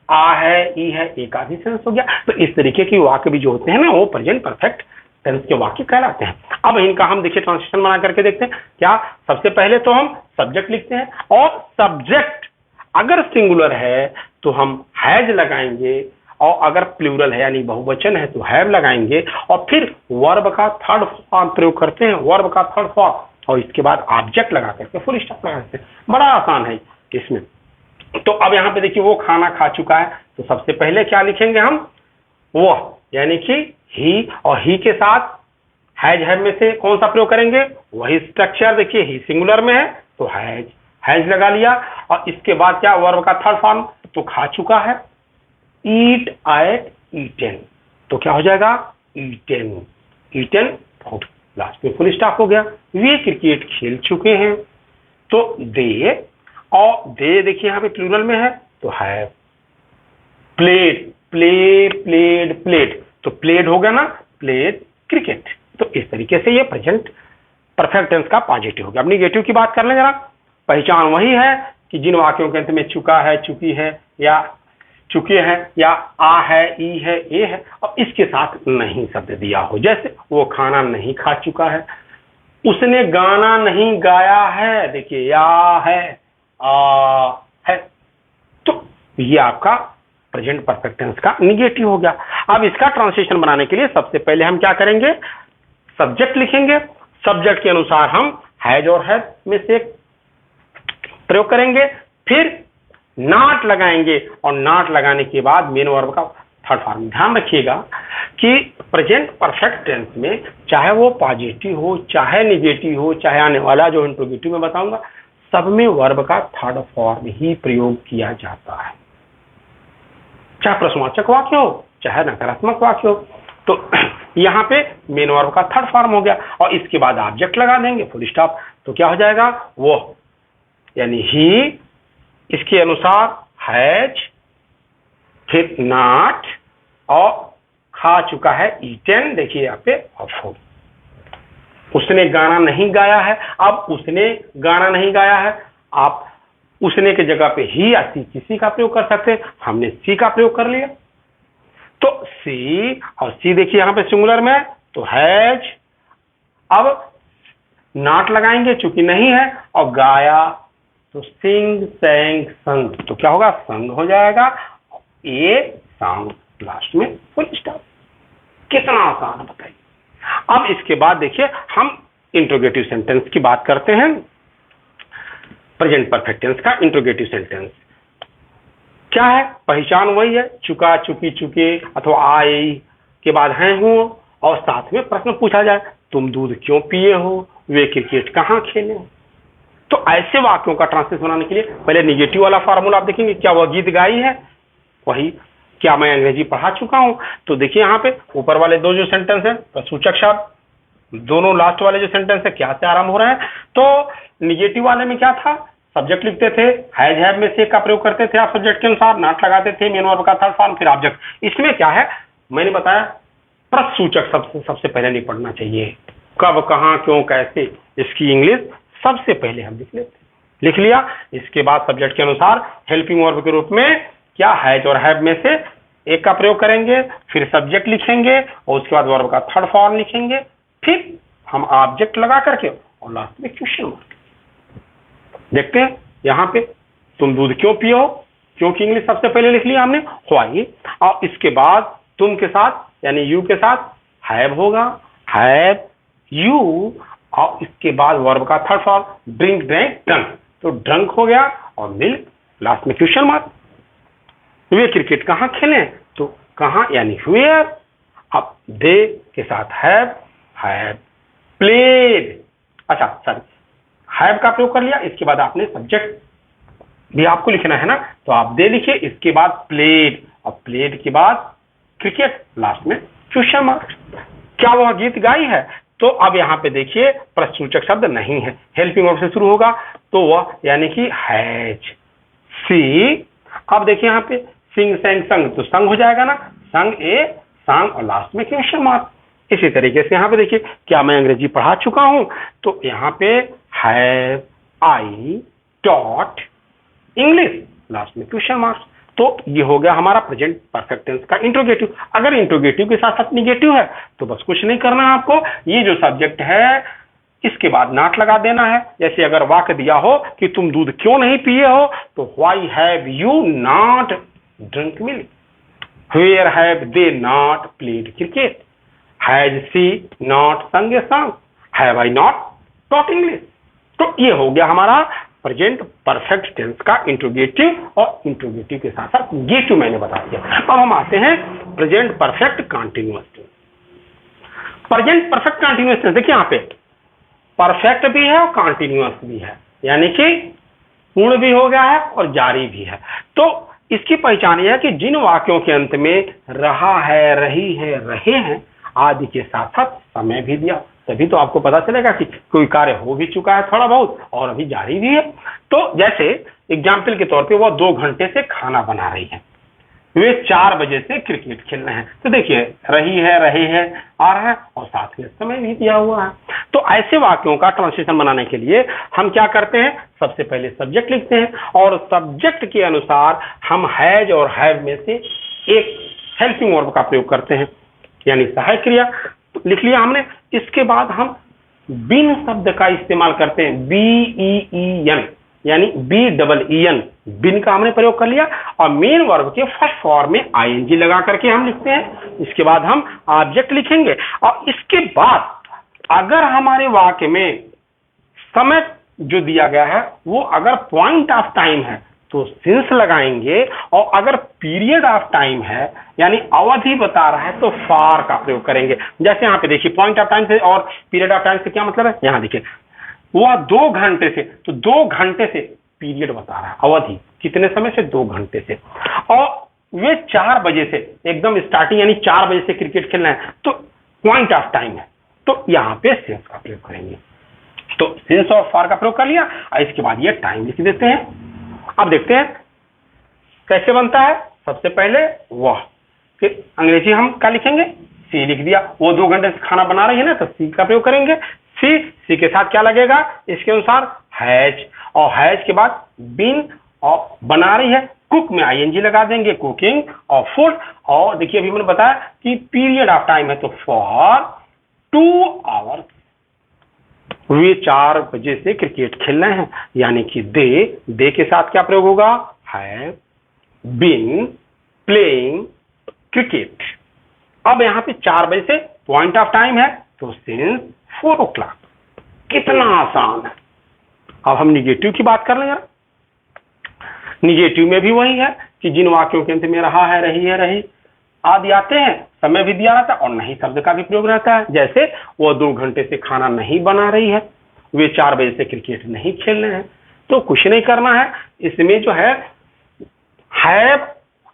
[SPEAKER 1] आ है, ई है, एक आधी सेंस हो गया। तो इस तरीके की वाक्य भी जो होते हैं ना, वो प्रेजेंट परफेक्ट टेंस के वाक्य कहलाते हैं। अब इनका हम देखिए ट्रांसलेशन बना करके देखते हैं। क्या, सबसे पहले तो हम सब्जेक्ट लिखते हैं, और सब्जेक्ट अगर सिंगुलर है तो हम हैज लगाएंगे, और अगर प्लूरल है यानी बहुवचन है तो हैव लगाएंगे, और फिर वर्ब का थर्ड फॉर्म प्रयोग करते हैं, वर्ब का थर्ड फॉर्म, और इसके बाद ऑब्जेक्ट लगा करके फुल स्टॉप लगा देते हैं। बड़ा आसान है इसमें। तो अब यहाँ पे देखिए वो खाना खा चुका है, तो सबसे पहले क्या लिखेंगे हम, वो यानी कि ही, और ही के साथ हैज हैव में से कौन सा प्रयोग करेंगे, वही स्ट्रक्चर। देखिए ही सिंगुलर में है तो हैज, हैज लगा लिया, और इसके बाद क्या, वर्ब का थर्ड फॉर्म, तो खा चुका है, ईट, एट, ईटेन, तो क्या हो जाएगा, ईटेन, ईटेन फूड, लास्ट में फुल स्टॉप हो गया। वे क्रिकेट खेल चुके हैं, तो दे, और दे देखिए यहाँ पे प्लूरल में है तो have. Played, play, played, played, तो प्लेड हो गया ना, प्लेड क्रिकेट। तो इस तरीके से ये प्रेजेंट परफेक्ट टेंस का पॉजिटिव हो गया। अब निगेटिव की बात कर लें जरा। पहचान वही है कि जिन वाक्यों के अंत में चुका है, चुकी है, या चुके हैं, या आ है, ई है, ए है, और इसके साथ नहीं शब्द दिया हो। जैसे वो खाना नहीं खा चुका है, उसने गाना नहीं गाया है, देखिए या है, आ है, तो ये आपका प्रेजेंट परफेक्ट टेंस का निगेटिव हो गया। अब इसका ट्रांसलेशन बनाने के लिए सबसे पहले हम क्या करेंगे, सब्जेक्ट लिखेंगे, सब्जेक्ट के अनुसार हम हैज और हैव में से प्रयोग करेंगे, फिर नॉट लगाएंगे, और नॉट लगाने के बाद मेन वर्ब का थर्ड फॉर्म। ध्यान रखिएगा कि प्रेजेंट परफेक्ट टेंस में चाहे वो पॉजिटिव हो, चाहे निगेटिव हो, चाहे आने वाला जो इंट्रोगेटिव में बताऊंगा, सब में वर्ब का थर्ड फॉर्म ही प्रयोग किया जाता है, चाहे प्रश्नवाचक वाक्य हो, चाहे नकारात्मक वाक्य हो। तो यहाँ पे मेन वर्ब का थर्ड फॉर्म हो गया, और इसके बाद ऑब्जेक्ट लगा देंगे, फुल स्टॉप। तो क्या हो जाएगा, वो यानी ही, इसके अनुसार हैज, फिर नॉट, और खा चुका है ईटेन, देखिए यहाँ पे ऑफ। उसने गाना नहीं गाया है, अब उसने गाना नहीं गाया है, आप उसने के जगह पे ही या सी, किसी का प्रयोग कर सकते हैं, हमने सी का प्रयोग कर लिया। तो सी, और सी देखिए यहाँ पे सिंगुलर में, तो हैज, अब नॉट लगाएंगे चूंकि नहीं है, और गाया तो सिंग, सैंग, संग, तो क्या होगा, संग हो जाएगा, ए सॉन्ग, लास्ट में फुल स्टॉप। कितना आसान बताइए। अब इसके बाद देखिए हम इंट्रोगेटिव सेंटेंस की बात करते हैं, प्रेजेंट परफेक्ट टेंस का इंट्रोगेटिव सेंटेंस। क्या है, पहचान वही है, चुका, चुकी, चुके, अथवा आए के बाद हैं हूं, और साथ में प्रश्न पूछा जाए तुम दूध क्यों पिए हो, वे क्रिकेट कहाँ खेले। तो ऐसे वाक्यों का ट्रांसलेशन बनाने के लिए पहले निगेटिव वाला फार्मूला आप देखेंगे, क्या वह गीत गाई है, वही, क्या मैं अंग्रेजी पढ़ा चुका हूं। तो देखिए यहाँ पे ऊपर वाले दो जो सेंटेंस है प्रसूचक शब्द, दोनों लास्ट वाले जो सेंटेंस है क्या से आरंभ हो रहे हैं। तो निगेटिव वाले में क्या था, सब्जेक्ट लिखते थे, हैज हैव में से का प्रयोग करते थे आप सब्जेक्ट के अनुसार, नॉट लगाते थे, मेन वर्ब का थर्ड फॉर्म, फिर ऑब्जेक्ट। इसमें क्या है, मैंने बताया प्रसूचक सबसे पहले नहीं पढ़ना चाहिए, कब, कहां, क्यों, कैसे, इसकी इंग्लिश सबसे पहले हम लिख लेते, लिख लिया। इसके बाद सब्जेक्ट के अनुसार हेल्पिंग वर्ब के रूप में क्या हैज और हैव में से एक का प्रयोग करेंगे, फिर सब्जेक्ट लिखेंगे और उसके बाद वर्ब का थर्ड फॉर्म लिखेंगे, फिर हम ऑब्जेक्ट लगा करके और लास्ट में क्वेश्चन मार्क। देखते हैं यहाँ पे तुम दूध क्यों पियो, क्योंकि इंग्लिश सबसे पहले लिख लिया हमने व्हाई, और इसके बाद तुम के साथ यानी यू के साथ हैव होगा, हैव यू, और इसके बाद वर्ब का third form drink, drank, drunk, तो ड्रंक हो गया और मिल्क, लास्ट में क्वेश्चन मार्क। वे क्रिकेट कहाँ खेले, तो कहाँ यानी वेयर, अब दे के साथ हैव प्लेड, अच्छा सॉरी हैव का प्रयोग कर लिया, इसके बाद आपने सब्जेक्ट भी आपको लिखना है ना, तो आप दे लिखिए, इसके बाद प्लेड, और प्लेड के बाद क्रिकेट, लास्ट में क्वेश्चन मार्क। क्या वह गीत गाई है, तो अब यहाँ पे देखिए प्रश्नसूचक शब्द नहीं है, हेल्पिंग वर्ब से शुरू होगा, तो वह यानी कि हैज, सी, अब देखिए यहाँ पे सिंग, सेंग, संग, तो संग हो जाएगा ना, संग ए सांग, और लास्ट में क्वेश्चन मार्क। इसी तरीके से यहाँ पे देखिए क्या मैं अंग्रेजी पढ़ा चुका हूं, तो यहाँ पे have I taught English, last में क्वेश्चन मार्क। तो ये हो गया हमारा प्रेजेंट परफेक्ट टेंस का इंट्रोगेटिव। अगर इंट्रोगेटिव के साथ साथ निगेटिव है तो बस कुछ नहीं करना है आपको, ये जो सब्जेक्ट है इसके बाद नॉट लगा देना है। जैसे अगर वाक्य दिया हो कि तुम दूध क्यों नहीं पिए हो, तो why have you not drink milk, where have they not played cricket, has she not sung a song, have I not taught English. तो ये हो गया हमारा प्रेजेंट परफेक्ट टेंस का इंट्रोगेटिव, और इंट्रोगेटिव के साथ साथ गेटिव मैंने बता दिया। अब हम आते हैं present perfect continuous tense. Present perfect continuous tense देखिए यहाँ पे परफेक्ट भी है और कंटिन्यूअस भी है, यानी कि पूर्ण भी हो गया है और जारी भी है। तो इसकी पहचान यह है कि जिन वाक्यों के अंत में रहा है, रही है, रहे हैं आदि के साथ साथ समय भी दिया, तभी तो आपको पता चलेगा कि कोई कार्य हो भी चुका है थोड़ा बहुत और अभी जारी भी है। तो जैसे एग्जाम्पल के तौर पे वो 2 घंटे से खाना बना रही है, वे 4 बजे से क्रिकेट खेल रहे हैं, तो देखिए रही है, रहे हैं आ रहा है और साथ में समय भी दिया हुआ है। तो ऐसे वाक्यों का ट्रांसलेशन बनाने के लिए हम क्या करते हैं, सबसे पहले सब्जेक्ट लिखते हैं और सब्जेक्ट के अनुसार हम हैज और हैव में से एक हेल्पिंग वर्ब का प्रयोग करते हैं, यानी सहायक क्रिया लिख लिया हमने। इसके बाद हम बिन शब्द का इस्तेमाल करते हैं, BEEN यानी BEEN, बिन का हमने प्रयोग कर लिया और मेन वर्ब के फर्स्ट फॉर्म में ING लगा करके हम लिखते हैं। इसके बाद हम ऑब्जेक्ट लिखेंगे और इसके बाद अगर हमारे वाक्य में समय जो दिया गया है वो अगर पॉइंट ऑफ टाइम है तो सिंस लगाएंगे, और अगर पीरियड ऑफ टाइम है यानी अवधि बता रहा है तो फार का प्रयोग करेंगे। जैसे यहाँ पे देखिए पॉइंट ऑफ टाइम से और पीरियड ऑफ टाइम से क्या मतलब है, यहाँ देखिए वह 2 घंटे से, तो 2 घंटे से पीरियड बता रहा है, अवधि कितने समय से, 2 घंटे से, और वे 4 बजे से एकदम स्टार्टिंग यानी 4 बजे से क्रिकेट खेलना है तो पॉइंट ऑफ टाइम है, तो यहाँ पे सिंस का प्रयोग करेंगे। तो सिंस और फार का प्रयोग कर लिया और इसके बाद ये टाइम लिख देते हैं। अब देखते हैं कैसे बनता है। सबसे पहले वह, फिर अंग्रेजी हम क्या लिखेंगे, सी लिख दिया, वो 2 घंटे से खाना बना रही है ना तो सी का प्रयोग करेंगे। सी के साथ क्या लगेगा, इसके अनुसार हैज, और हैज के बाद बिन, और बना रही है कुक में ING लगा देंगे, कुकिंग और फूड। और देखिए अभी मैंने बताया कि पीरियड ऑफ टाइम है तो फॉर 2 आवर्स, वे 4 बजे से क्रिकेट खेल रहे हैं, यानी कि दे के साथ क्या प्रयोग होगा, हैव बीन प्लेइंग क्रिकेट। अब यहाँ पे 4 बजे से पॉइंट ऑफ टाइम है तो सिंस 4 o'clock। कितना आसान है। अब हम निगेटिव की बात कर लेंगे। निगेटिव में भी वही है कि जिन वाक्यों के अंत में रहा है, रही है, रही आदि आते हैं, समय भी दिया रहता है और नहीं शब्द का भी प्रयोग रहता है। जैसे वो 2 घंटे से खाना नहीं बना रही है, वे 4 बजे से क्रिकेट नहीं खेल रहे हैं। तो कुछ नहीं करना है, इसमें जो है हैव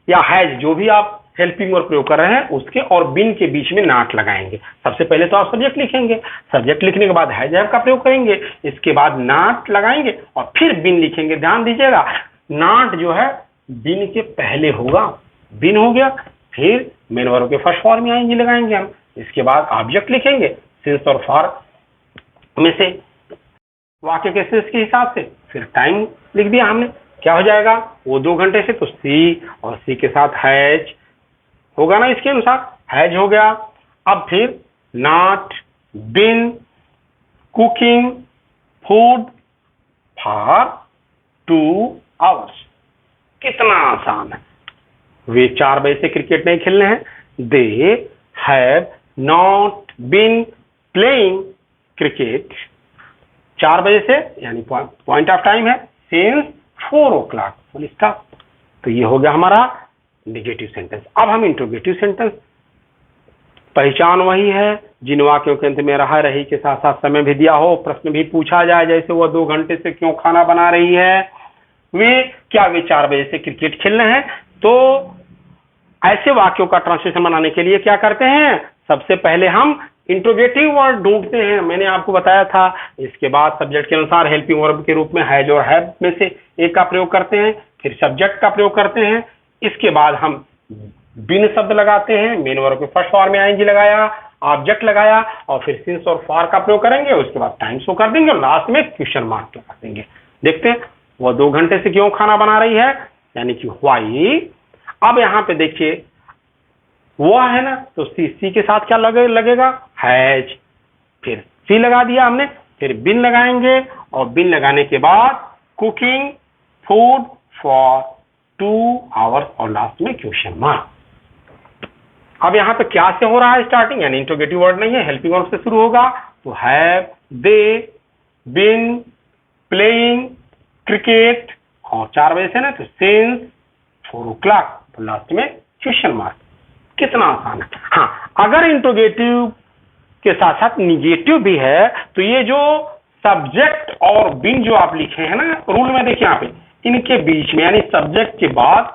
[SPEAKER 1] या हैज जो भी आप हेल्पिंग वर्ब प्रयोग कर रहे हैं उसके और बिन के बीच में नॉट लगाएंगे। सबसे पहले तो आप सब्जेक्ट लिखेंगे, सब्जेक्ट लिखने के बाद हैज हैव का प्रयोग करेंगे, इसके बाद नॉट लगाएंगे और फिर बिन लिखेंगे। ध्यान दीजिएगा, नॉट जो है बिन के पहले होगा, बिन हो गया, फिर मेन वर्ब के फर्स्ट फॉर्म में आएंगे लगाएंगे हम, इसके बाद ऑब्जेक्ट लिखेंगे सिंस और फॉर में से वाक्य के सेंस के हिसाब से, फिर टाइम लिख दिया हमने, क्या हो जाएगा वो 2 घंटे से, तो सी और सी के साथ हैज होगा ना, इसके अनुसार हैज हो गया। अब फिर not been cooking food for 2 hours. कितना आसान है, वे 4 बजे से क्रिकेट नहीं खेलने हैं, they have not been playing cricket 4 बजे से, यानी पॉइंट ऑफ टाइम है सिंस 4 o'clock, फुल स्टॉप। तो ये हो गया हमारा नेगेटिव सेंटेंस। अब हम इंट्रोगेटिव सेंटेंस, पहचान वही है जिन वाक्यों के अंत में रहा रही के साथ साथ समय भी दिया हो, प्रश्न भी पूछा जाए, जैसे वो 2 घंटे से क्यों खाना बना रही है, वे 4 बजे से क्रिकेट खेल रहे हैं। तो ऐसे वाक्यों का ट्रांसलेशन बनाने के लिए क्या करते हैं, सबसे पहले हम इंट्रोगेटिव वर्ड ढूंढते हैं, मैंने आपको बताया था। इसके बाद सब्जेक्ट के अनुसार हेल्पिंग वर्ब के रूप में हैज और हैव में से एक का प्रयोग करते हैं, फिर सब्जेक्ट का प्रयोग करते हैं, इसके बाद हम बिन शब्द लगाते हैं, मेन वर्ब के फर्स्ट फॉर्म में आईएनजी लगाया, ऑब्जेक्ट लगाया और फिर सिंस और फॉर का प्रयोग करेंगे, उसके बाद टाइम शो कर देंगे और लास्ट में क्वेश्चन मार्क लगा देंगे। देखते हैं वो 2 घंटे से क्यों खाना बना रही है, यानी कि व्हाई। अब यहां पे देखिए वो है ना, तो सी के साथ क्या लगेगा, हैज, फिर सी लगा दिया हमने, फिर बिन लगाएंगे और बिन लगाने के बाद कुकिंग फूड फॉर 2 आवर्स और लास्ट में क्वेश्चन मार्क। अब यहां पे क्या से हो रहा है स्टार्टिंग, यानी इंट्रोगेटिव वर्ड नहीं है, हेल्पिंग वर्ब से शुरू होगा, तो have, they, been playing cricket और 4 बजे से ना, तो सिंस 4 o'clock, तो लास्ट में क्वेश्चन मार्क। कितना आसान है। हाँ, अगर इंट्रोगेटिव के साथ साथ निगेटिव भी है, तो ये जो सब्जेक्ट और बिन जो आप लिखे हैं ना रूल में, देखिए यहाँ पे इनके बीच में, यानी सब्जेक्ट के बाद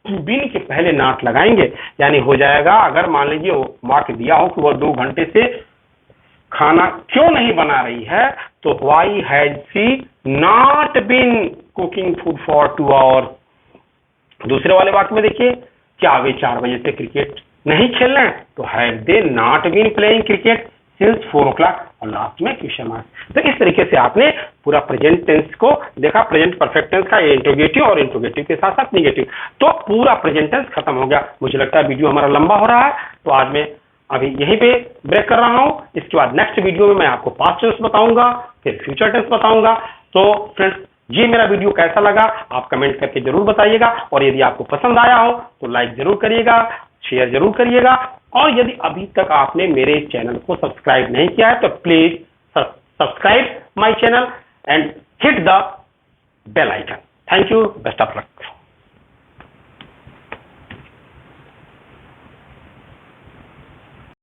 [SPEAKER 1] बिन के पहले नॉट लगाएंगे, यानी हो जाएगा, अगर मान लीजिए वाक्य दिया हो कि वह 2 घंटे से खाना क्यों नहीं बना रही है, तो why has she not been cooking food for 2 hours. दूसरे वाले वाक्य में देखिए, क्या वे 4 बजे से क्रिकेट नहीं खेल रहे हैं, तो have they not been playing cricket since 4 o'clock और लास्ट में क्वेश्चन मार्क। तो इस तरीके से आपने पूरा प्रेजेंट टेंस को देखा, प्रेजेंट परफेक्ट टेंस का इंट्रोगेटिव और इंट्रोगेटिव के साथ साथ निगेटिव, तो पूरा प्रेजेंट टेंस खत्म हो गया। मुझे लगता है वीडियो हमारा लंबा हो रहा है, तो आज मैं अभी यहीं पे ब्रेक कर रहा हूं। इसके बाद नेक्स्ट वीडियो में मैं आपको पास्ट टेंस बताऊंगा, फिर फ्यूचर टेंस बताऊंगा। तो फ्रेंड्स, ये मेरा वीडियो कैसा लगा आप कमेंट करके जरूर बताइएगा, और यदि आपको पसंद आया हो तो लाइक जरूर करिएगा, शेयर जरूर करिएगा, और यदि अभी तक आपने मेरे चैनल को सब्सक्राइब नहीं किया है तो please subscribe my channel and hit the bell icon. Thank you, best of luck.